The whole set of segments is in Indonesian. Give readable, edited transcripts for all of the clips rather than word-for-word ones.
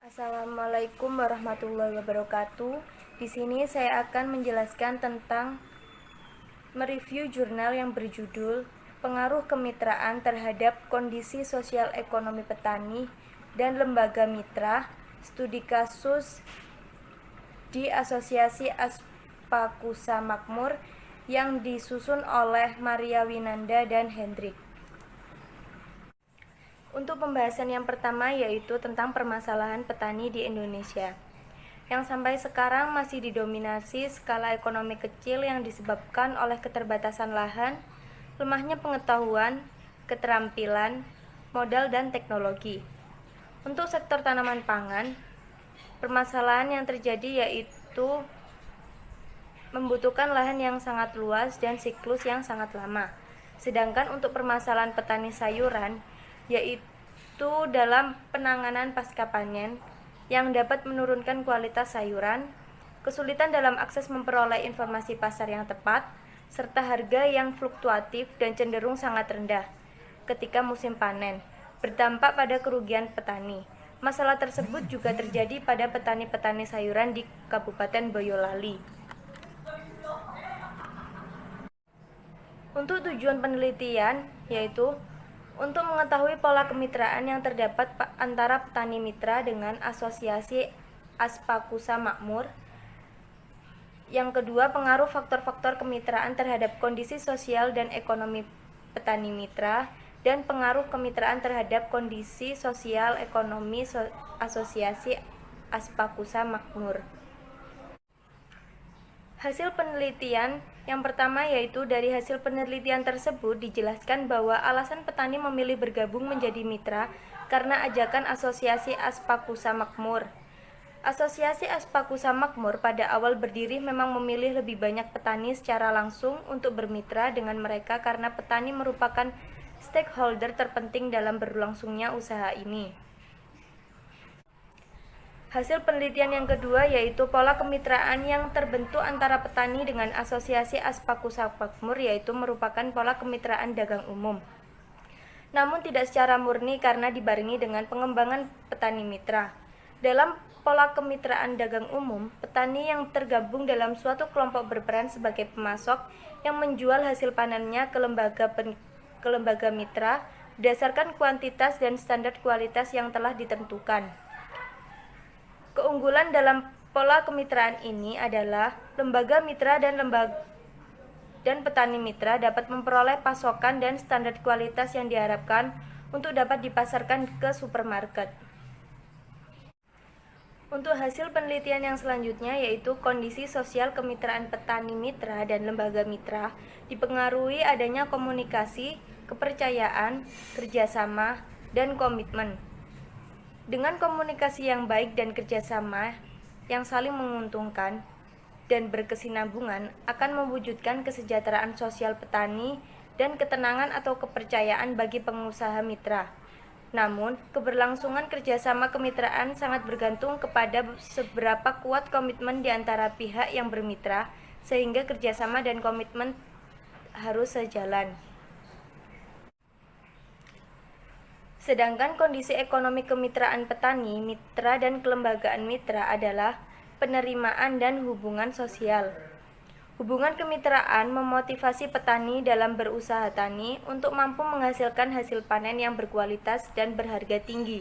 Assalamualaikum warahmatullahi wabarakatuh. Di sini saya akan menjelaskan tentang mereview jurnal yang berjudul Pengaruh Kemitraan Terhadap Kondisi Sosial Ekonomi Petani dan Lembaga Mitra, Studi Kasus di Asosiasi Aspakusa Makmur yang disusun oleh Maria Winanda dan Hendrik. Untuk pembahasan yang pertama yaitu tentang permasalahan petani di Indonesia, yang sampai sekarang masih didominasi skala ekonomi kecil yang disebabkan oleh keterbatasan lahan, lemahnya pengetahuan, keterampilan, modal, dan teknologi. Untuk sektor tanaman pangan, permasalahan yang terjadi yaitu membutuhkan lahan yang sangat luas dan siklus yang sangat lama. Sedangkan untuk permasalahan petani sayuran, yaitu dalam penanganan pasca panen yang dapat menurunkan kualitas sayuran, kesulitan dalam akses memperoleh informasi pasar yang tepat, serta harga yang fluktuatif dan cenderung sangat rendah ketika musim panen, berdampak pada kerugian petani. Masalah tersebut juga terjadi pada petani-petani sayuran di Kabupaten Boyolali. Untuk tujuan penelitian yaitu untuk mengetahui pola kemitraan yang terdapat antara petani mitra dengan Asosiasi Aspakusa Makmur. Yang kedua, pengaruh faktor-faktor kemitraan terhadap kondisi sosial dan ekonomi petani mitra, dan pengaruh kemitraan terhadap kondisi sosial ekonomi Asosiasi Aspakusa Makmur. Hasil penelitian yang pertama yaitu dari hasil penelitian tersebut dijelaskan bahwa alasan petani memilih bergabung menjadi mitra karena ajakan Asosiasi Aspakusa Makmur. Asosiasi Aspakusa Makmur pada awal berdiri memang memilih lebih banyak petani secara langsung untuk bermitra dengan mereka karena petani merupakan stakeholder terpenting dalam berlangsungnya usaha ini. Hasil penelitian yang kedua yaitu pola kemitraan yang terbentuk antara petani dengan Asosiasi Aspakusa Makmur, yaitu merupakan pola kemitraan dagang umum. Namun tidak secara murni karena dibarengi dengan pengembangan petani mitra. Dalam pola kemitraan dagang umum, petani yang tergabung dalam suatu kelompok berperan sebagai pemasok yang menjual hasil panennya ke lembaga mitra berdasarkan kuantitas dan standar kualitas yang telah ditentukan. Keunggulan dalam pola kemitraan ini adalah lembaga mitra dan petani mitra dapat memperoleh pasokan dan standar kualitas yang diharapkan untuk dapat dipasarkan ke supermarket. Untuk hasil penelitian yang selanjutnya yaitu kondisi sosial kemitraan petani mitra dan lembaga mitra dipengaruhi adanya komunikasi, kepercayaan, kerjasama, dan komitmen. Dengan komunikasi yang baik dan kerjasama yang saling menguntungkan dan berkesinambungan akan mewujudkan kesejahteraan sosial petani dan ketenangan atau kepercayaan bagi pengusaha mitra. Namun, keberlangsungan kerjasama kemitraan sangat bergantung kepada seberapa kuat komitmen di antara pihak yang bermitra, sehingga kerjasama dan komitmen harus sejalan. Sedangkan kondisi ekonomi kemitraan petani, mitra, dan kelembagaan mitra adalah penerimaan dan hubungan sosial. Hubungan kemitraan memotivasi petani dalam berusaha tani untuk mampu menghasilkan hasil panen yang berkualitas dan berharga tinggi.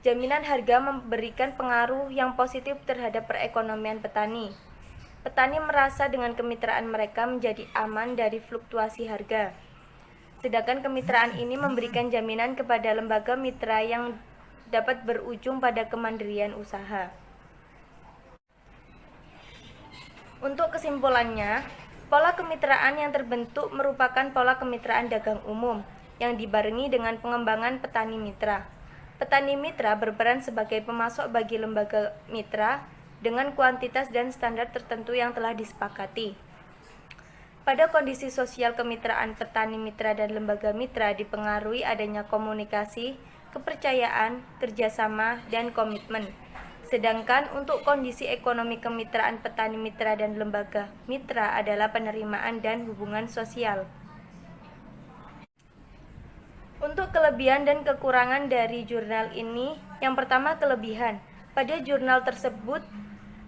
Jaminan harga memberikan pengaruh yang positif terhadap perekonomian petani. Petani merasa dengan kemitraan mereka menjadi aman dari fluktuasi harga. Sedangkan kemitraan ini memberikan jaminan kepada lembaga mitra yang dapat berujung pada kemandirian usaha. Untuk kesimpulannya, pola kemitraan yang terbentuk merupakan pola kemitraan dagang umum yang dibarengi dengan pengembangan petani mitra. Petani mitra berperan sebagai pemasok bagi lembaga mitra dengan kuantitas dan standar tertentu yang telah disepakati. Pada kondisi sosial kemitraan petani mitra dan lembaga mitra dipengaruhi adanya komunikasi, kepercayaan, kerjasama, dan komitmen. Sedangkan untuk kondisi ekonomi kemitraan petani mitra dan lembaga mitra adalah penerimaan dan hubungan sosial. Untuk kelebihan dan kekurangan dari jurnal ini Yang pertama, kelebihan. Pada jurnal tersebut,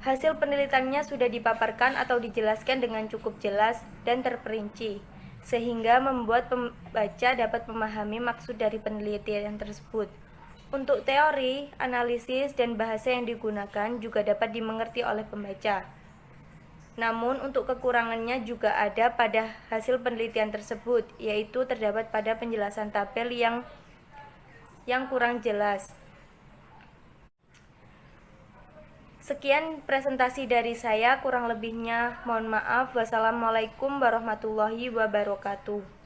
hasil penelitiannya sudah dipaparkan atau dijelaskan dengan cukup jelas dan terperinci, sehingga membuat pembaca dapat memahami maksud dari penelitian tersebut. Untuk teori, analisis, dan bahasa yang digunakan juga dapat dimengerti oleh pembaca. Namun, untuk kekurangannya juga ada pada hasil penelitian tersebut, yaitu terdapat pada penjelasan tabel yang kurang jelas. Sekian presentasi dari saya, kurang lebihnya mohon maaf. Wassalamualaikum warahmatullahi wabarakatuh.